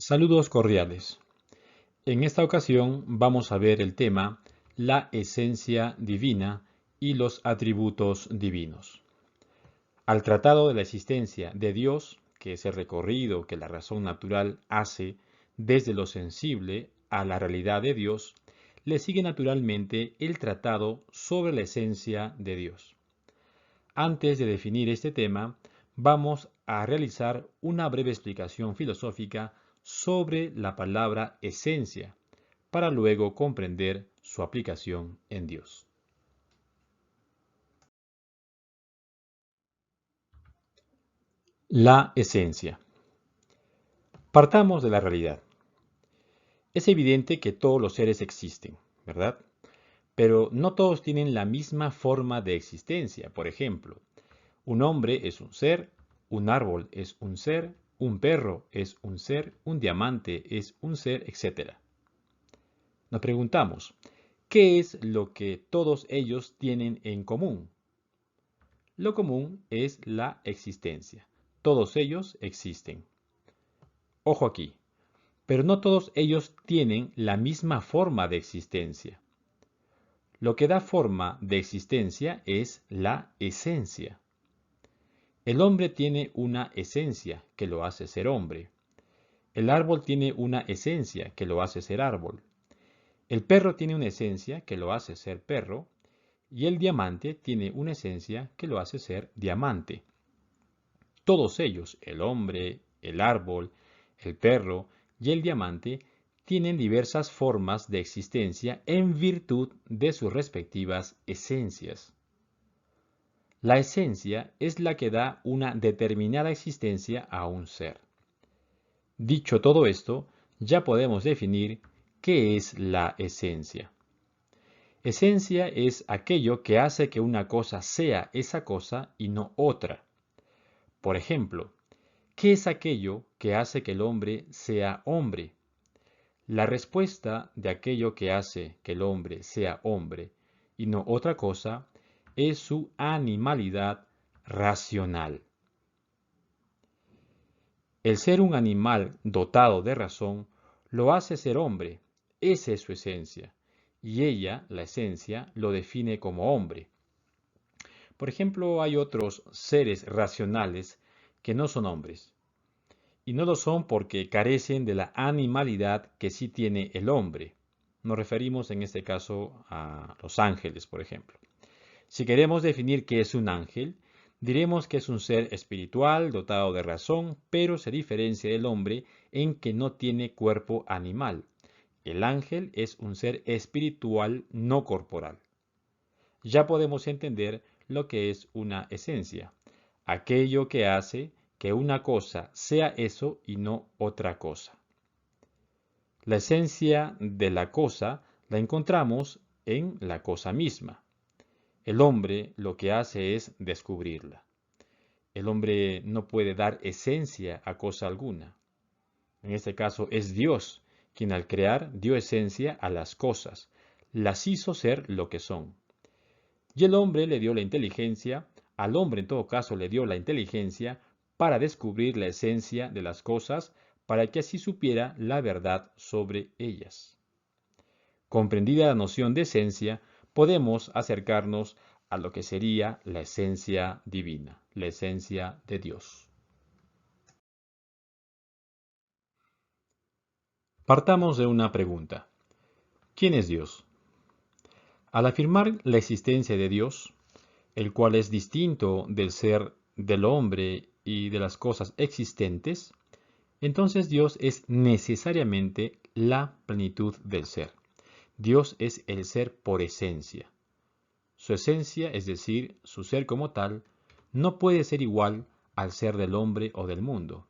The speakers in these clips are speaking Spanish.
Saludos cordiales. En esta ocasión vamos a ver el tema la esencia divina y los atributos divinos. Al tratado de la existencia de Dios, que es el recorrido que la razón natural hace desde lo sensible a la realidad de Dios, le sigue naturalmente el tratado sobre la esencia de Dios. Antes de definir este tema, vamos a realizar una breve explicación filosófica sobre la palabra esencia, para luego comprender su aplicación en Dios. La esencia. Partamos de la realidad. Es evidente que todos los seres existen, ¿verdad? Pero no todos tienen la misma forma de existencia. Por ejemplo, un hombre es un ser, un árbol es un ser, un perro es un ser, un diamante es un ser, etc. Nos preguntamos, ¿qué es lo que todos ellos tienen en común? Lo común es la existencia. Todos ellos existen. Ojo aquí, pero no todos ellos tienen la misma forma de existencia. Lo que da forma de existencia es la esencia. El hombre tiene una esencia que lo hace ser hombre. El árbol tiene una esencia que lo hace ser árbol. El perro tiene una esencia que lo hace ser perro. Y el diamante tiene una esencia que lo hace ser diamante. Todos ellos, el hombre, el árbol, el perro y el diamante, tienen diversas formas de existencia en virtud de sus respectivas esencias. La esencia es la que da una determinada existencia a un ser. Dicho todo esto, ya podemos definir qué es la esencia. Esencia es aquello que hace que una cosa sea esa cosa y no otra. Por ejemplo, ¿qué es aquello que hace que el hombre sea hombre? La respuesta de aquello que hace que el hombre sea hombre y no otra cosa es su animalidad racional. El ser un animal dotado de razón lo hace ser hombre, esa es su esencia, y ella, la esencia, lo define como hombre. Por ejemplo, hay otros seres racionales que no son hombres, y no lo son porque carecen de la animalidad que sí tiene el hombre. Nos referimos en este caso a los ángeles, por ejemplo. Si queremos definir qué es un ángel, diremos que es un ser espiritual dotado de razón, pero se diferencia del hombre en que no tiene cuerpo animal. El ángel es un ser espiritual no corporal. Ya podemos entender lo que es una esencia, aquello que hace que una cosa sea eso y no otra cosa. La esencia de la cosa la encontramos en la cosa misma. El hombre lo que hace es descubrirla. El hombre no puede dar esencia a cosa alguna. En este caso es Dios quien al crear dio esencia a las cosas, las hizo ser lo que son. Y el hombre le dio la inteligencia, al hombre en todo caso le dio la inteligencia para descubrir la esencia de las cosas, para que así supiera la verdad sobre ellas. Comprendida la noción de esencia, podemos acercarnos a lo que sería la esencia divina, la esencia de Dios. Partamos de una pregunta. ¿Quién es Dios? Al afirmar la existencia de Dios, el cual es distinto del ser del hombre y de las cosas existentes, entonces Dios es necesariamente la plenitud del ser. Dios es el ser por esencia. Su esencia, es decir, su ser como tal, no puede ser igual al ser del hombre o del mundo,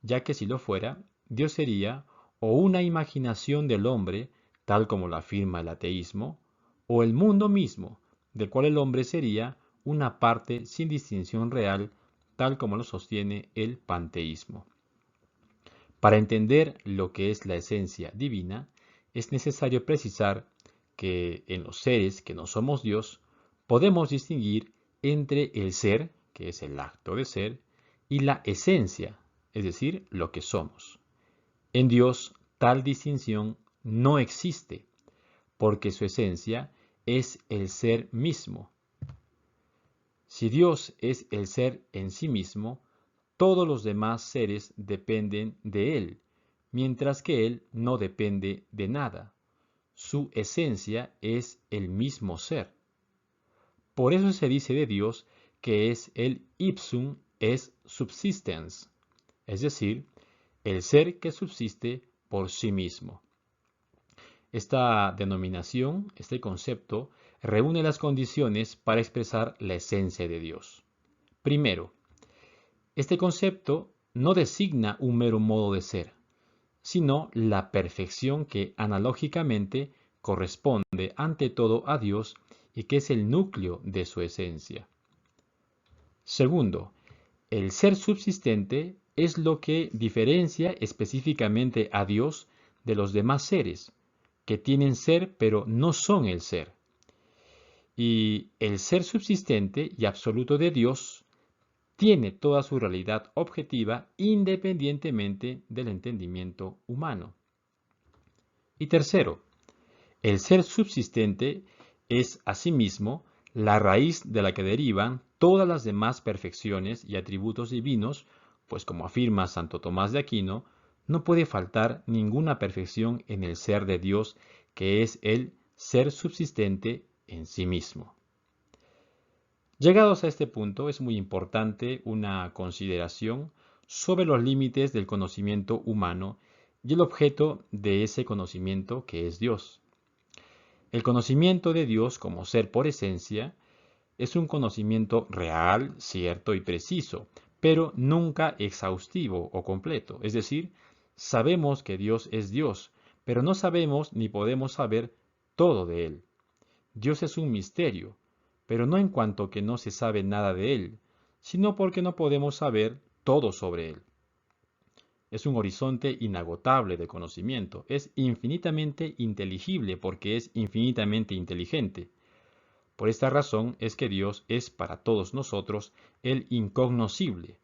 ya que si lo fuera, Dios sería o una imaginación del hombre, tal como lo afirma el ateísmo, o el mundo mismo, del cual el hombre sería una parte sin distinción real, tal como lo sostiene el panteísmo. Para entender lo que es la esencia divina, es necesario precisar que en los seres que no somos Dios, podemos distinguir entre el ser, que es el acto de ser, y la esencia, es decir, lo que somos. En Dios tal distinción no existe, porque su esencia es el ser mismo. Si Dios es el ser en sí mismo, todos los demás seres dependen de Él, mientras que Él no depende de nada. Su esencia es el mismo ser. Por eso se dice de Dios que es el ipsum es subsistens, es decir, el ser que subsiste por sí mismo. Esta denominación, este concepto, reúne las condiciones para expresar la esencia de Dios. Primero, este concepto no designa un mero modo de ser, sino la perfección que analógicamente corresponde ante todo a Dios y que es el núcleo de su esencia. Segundo, el ser subsistente es lo que diferencia específicamente a Dios de los demás seres, que tienen ser pero no son el ser. Y el ser subsistente y absoluto de Dios tiene toda su realidad objetiva independientemente del entendimiento humano. Y tercero, el ser subsistente es asimismo la raíz de la que derivan todas las demás perfecciones y atributos divinos, pues como afirma Santo Tomás de Aquino, no puede faltar ninguna perfección en el ser de Dios, que es el ser subsistente en sí mismo. Llegados a este punto, es muy importante una consideración sobre los límites del conocimiento humano y el objeto de ese conocimiento que es Dios. El conocimiento de Dios como ser por esencia es un conocimiento real, cierto y preciso, pero nunca exhaustivo o completo. Es decir, sabemos que Dios es Dios, pero no sabemos ni podemos saber todo de Él. Dios es un misterio, pero no en cuanto que no se sabe nada de Él, sino porque no podemos saber todo sobre Él. Es un horizonte inagotable de conocimiento, es infinitamente inteligible porque es infinitamente inteligente. Por esta razón es que Dios es para todos nosotros el incognoscible,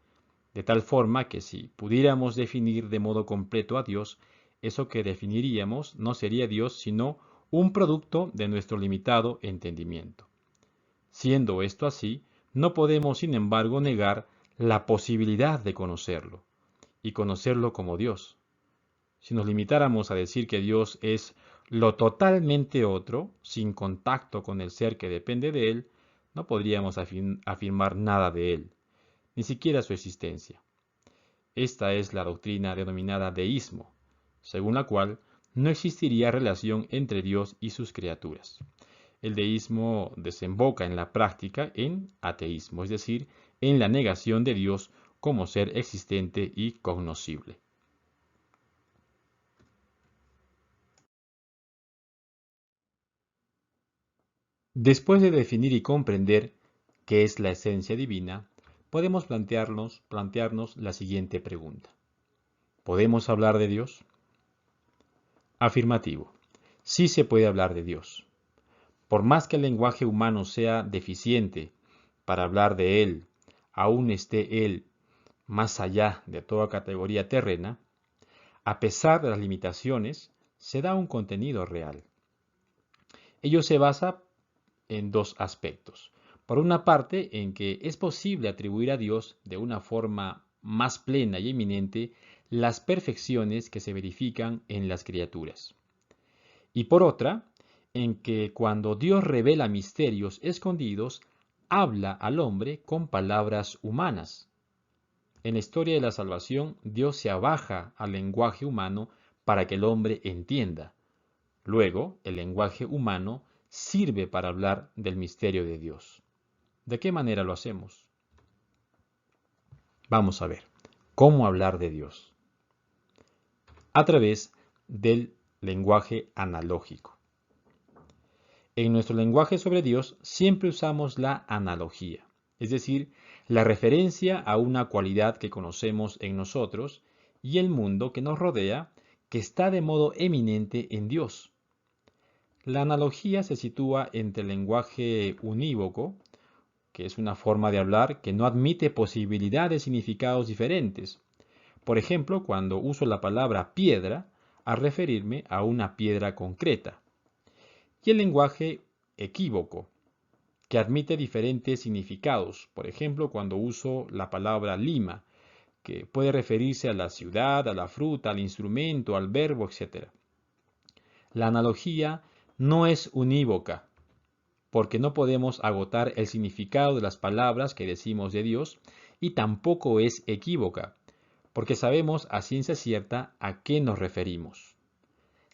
de tal forma que si pudiéramos definir de modo completo a Dios, eso que definiríamos no sería Dios sino un producto de nuestro limitado entendimiento. Siendo esto así, no podemos sin embargo negar la posibilidad de conocerlo, y conocerlo como Dios. Si nos limitáramos a decir que Dios es lo totalmente otro, sin contacto con el ser que depende de Él, no podríamos afirmar nada de Él, ni siquiera su existencia. Esta es la doctrina denominada deísmo, según la cual no existiría relación entre Dios y sus criaturas. El deísmo desemboca en la práctica en ateísmo, es decir, en la negación de Dios como ser existente y cognoscible. Después de definir y comprender qué es la esencia divina, podemos plantearnos la siguiente pregunta. ¿Podemos hablar de Dios? Afirmativo. Sí se puede hablar de Dios. Por más que el lenguaje humano sea deficiente para hablar de Él, aún esté Él más allá de toda categoría terrena, a pesar de las limitaciones, se da un contenido real. Ello se basa en dos aspectos. Por una parte, en que es posible atribuir a Dios de una forma más plena y eminente las perfecciones que se verifican en las criaturas. Y por otra, en que cuando Dios revela misterios escondidos, habla al hombre con palabras humanas. En la historia de la salvación, Dios se abaja al lenguaje humano para que el hombre entienda. Luego, el lenguaje humano sirve para hablar del misterio de Dios. ¿De qué manera lo hacemos? Vamos a ver, ¿cómo hablar de Dios? A través del lenguaje analógico. En nuestro lenguaje sobre Dios siempre usamos la analogía, es decir, la referencia a una cualidad que conocemos en nosotros y el mundo que nos rodea, que está de modo eminente en Dios. La analogía se sitúa entre el lenguaje unívoco, que es una forma de hablar que no admite posibilidad de significados diferentes. Por ejemplo, cuando uso la palabra piedra a referirme a una piedra concreta. Y el lenguaje equívoco, que admite diferentes significados. Por ejemplo, cuando uso la palabra lima, que puede referirse a la ciudad, a la fruta, al instrumento, al verbo, etc. La analogía no es unívoca, porque no podemos agotar el significado de las palabras que decimos de Dios, y tampoco es equívoca, porque sabemos a ciencia cierta a qué nos referimos.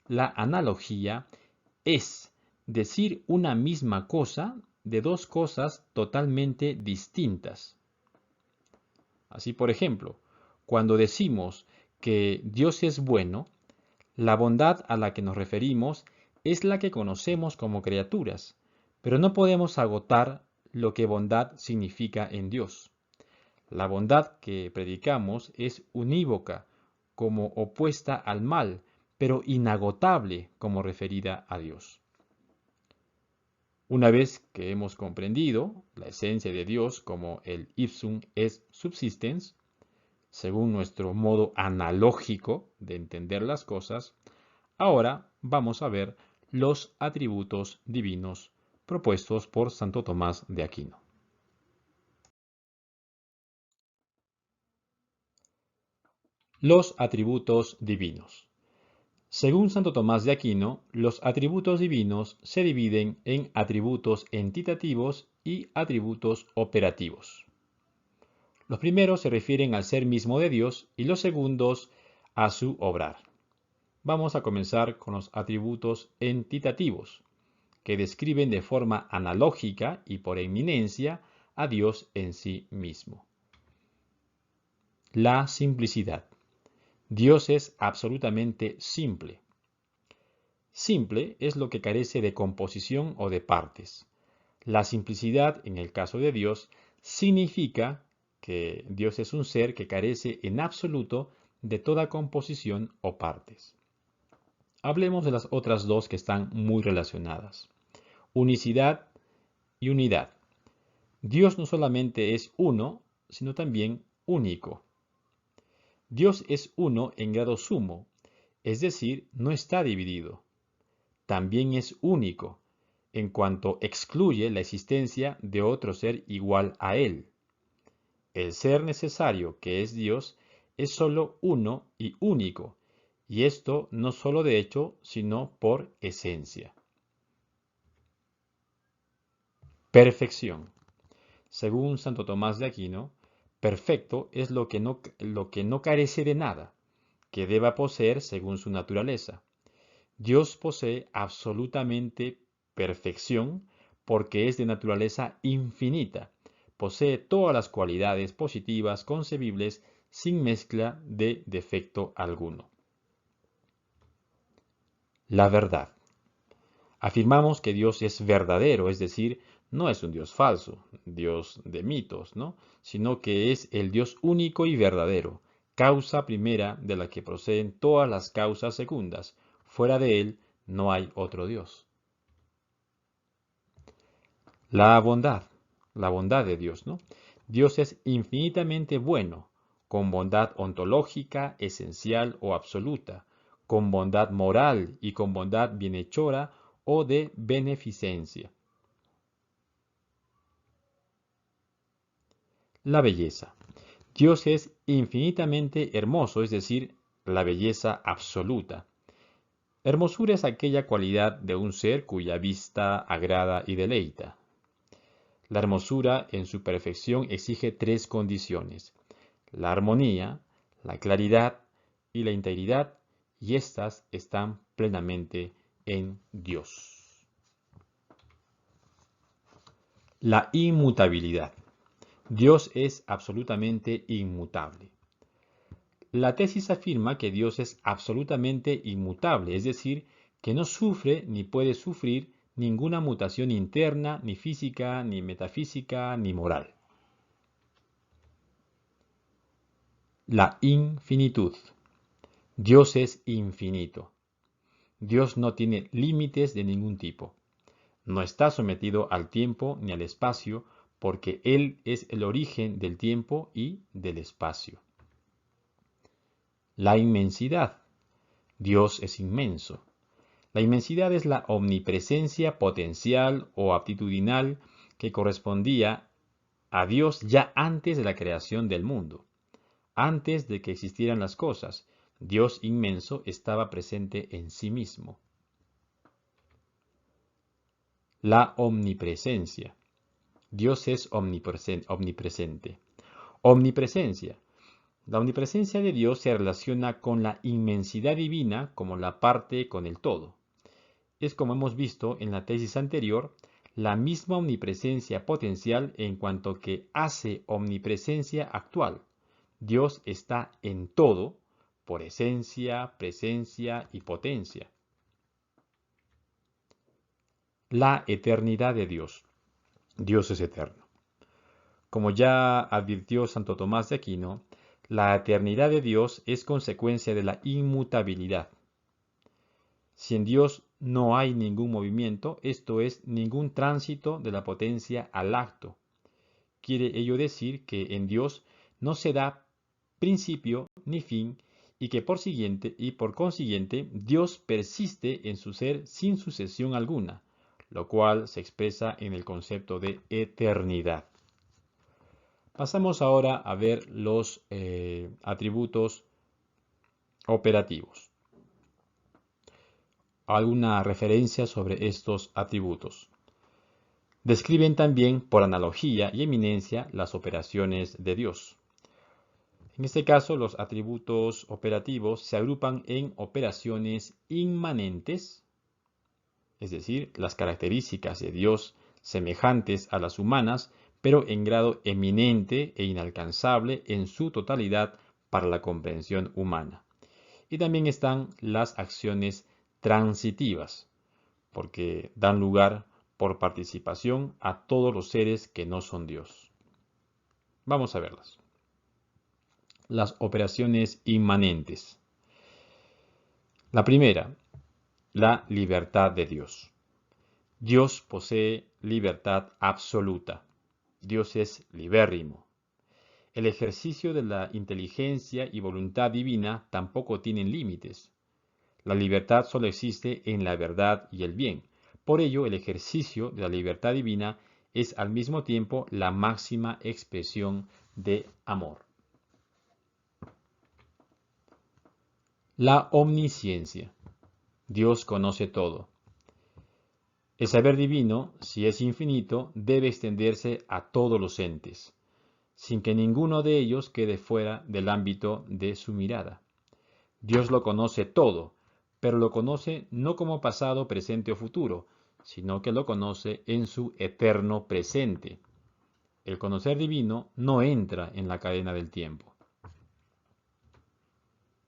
La analogía es decir una misma cosa de dos cosas totalmente distintas. Así, por ejemplo, cuando decimos que Dios es bueno, la bondad a la que nos referimos es la que conocemos como criaturas, pero no podemos agotar lo que bondad significa en Dios. La bondad que predicamos es unívoca, como opuesta al mal, pero inagotable como referida a Dios. Una vez que hemos comprendido la esencia de Dios como el ipsum es subsistens, según nuestro modo analógico de entender las cosas, ahora vamos a ver los atributos divinos propuestos por Santo Tomás de Aquino. Los atributos divinos. Según Santo Tomás de Aquino, los atributos divinos se dividen en atributos entitativos y atributos operativos. Los primeros se refieren al ser mismo de Dios y los segundos a su obrar. Vamos a comenzar con los atributos entitativos, que describen de forma analógica y por eminencia a Dios en sí mismo. La simplicidad. Dios es absolutamente simple. Simple es lo que carece de composición o de partes. La simplicidad, en el caso de Dios, significa que Dios es un ser que carece en absoluto de toda composición o partes. Hablemos de las otras dos que están muy relacionadas. Unicidad y unidad. Dios no solamente es uno, sino también único. Dios es uno en grado sumo, es decir, no está dividido. También es único, en cuanto excluye la existencia de otro ser igual a él. El ser necesario, que es Dios, es sólo uno y único, y esto no sólo de hecho, sino por esencia. Perfección. Según Santo Tomás de Aquino, perfecto es lo que no carece de nada, que deba poseer según su naturaleza. Dios posee absolutamente perfección porque es de naturaleza infinita. Posee todas las cualidades positivas concebibles sin mezcla de defecto alguno. La verdad. Afirmamos que Dios es verdadero, es decir, no es un Dios falso, Dios de mitos, ¿no? Sino que es el Dios único y verdadero, causa primera de la que proceden todas las causas secundas. Fuera de él no hay otro Dios. La bondad de Dios, ¿no? Dios es infinitamente bueno, con bondad ontológica, esencial o absoluta, con bondad moral y con bondad bienhechora o de beneficencia. La belleza. Dios es infinitamente hermoso, es decir, la belleza absoluta. Hermosura es aquella cualidad de un ser cuya vista agrada y deleita. La hermosura en su perfección exige tres condiciones: la armonía, la claridad y la integridad, y estas están plenamente en Dios. La inmutabilidad. Dios es absolutamente inmutable. La tesis afirma que Dios es absolutamente inmutable, es decir, que no sufre ni puede sufrir ninguna mutación interna, ni física, ni metafísica, ni moral. La infinitud. Dios es infinito. Dios no tiene límites de ningún tipo. No está sometido al tiempo ni al espacio, porque Él es el origen del tiempo y del espacio. La inmensidad. Dios es inmenso. La inmensidad es la omnipresencia potencial o aptitudinal que correspondía a Dios ya antes de la creación del mundo. Antes de que existieran las cosas, Dios inmenso estaba presente en sí mismo. La omnipresencia. Dios es omnipresente. Omnipresencia. La omnipresencia de Dios se relaciona con la inmensidad divina como la parte con el todo. Es, como hemos visto en la tesis anterior, la misma omnipresencia potencial en cuanto que hace omnipresencia actual. Dios está en todo por esencia, presencia y potencia. La eternidad de Dios. Dios es eterno. Como ya advirtió Santo Tomás de Aquino, la eternidad de Dios es consecuencia de la inmutabilidad. Si en Dios no hay ningún movimiento, esto es, ningún tránsito de la potencia al acto. Quiere ello decir que en Dios no se da principio ni fin y que por consiguiente Dios persiste en su ser sin sucesión alguna, lo cual se expresa en el concepto de eternidad. Pasamos ahora a ver los atributos operativos. Alguna referencia sobre estos atributos. Describen también, por analogía y eminencia, las operaciones de Dios. En este caso, los atributos operativos se agrupan en operaciones inmanentes, es decir, las características de Dios semejantes a las humanas, pero en grado eminente e inalcanzable en su totalidad para la comprensión humana. Y también están las acciones transitivas, porque dan lugar por participación a todos los seres que no son Dios. Vamos a verlas. Las operaciones inmanentes. La primera, la libertad de Dios. Dios posee libertad absoluta. Dios es libérrimo. El ejercicio de la inteligencia y voluntad divina tampoco tienen límites. La libertad solo existe en la verdad y el bien. Por ello, el ejercicio de la libertad divina es al mismo tiempo la máxima expresión de amor. La omnisciencia. Dios conoce todo. El saber divino, si es infinito, debe extenderse a todos los entes, sin que ninguno de ellos quede fuera del ámbito de su mirada. Dios lo conoce todo, pero lo conoce no como pasado, presente o futuro, sino que lo conoce en su eterno presente. El conocer divino no entra en la cadena del tiempo.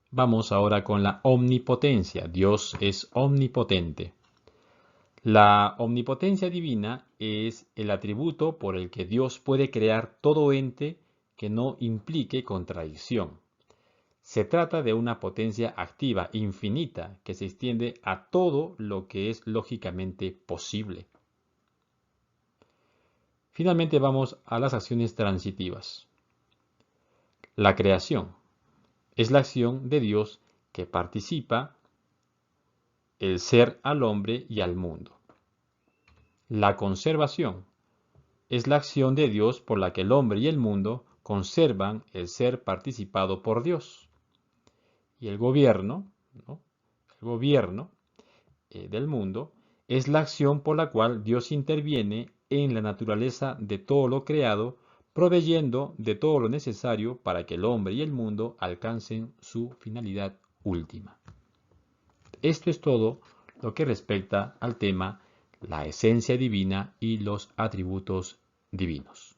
Vamos ahora con la omnipotencia. Dios es omnipotente. La omnipotencia divina es el atributo por el que Dios puede crear todo ente que no implique contradicción. Se trata de una potencia activa, infinita, que se extiende a todo lo que es lógicamente posible. Finalmente vamos a las acciones transitivas. La creación es la acción de Dios que participa el ser al hombre y al mundo. La conservación es la acción de Dios por la que el hombre y el mundo conservan el ser participado por Dios. Y el gobierno, ¿no? El gobierno del mundo es la acción por la cual Dios interviene en la naturaleza de todo lo creado, proveyendo de todo lo necesario para que el hombre y el mundo alcancen su finalidad última. Esto es todo lo que respecta al tema la esencia divina y los atributos divinos.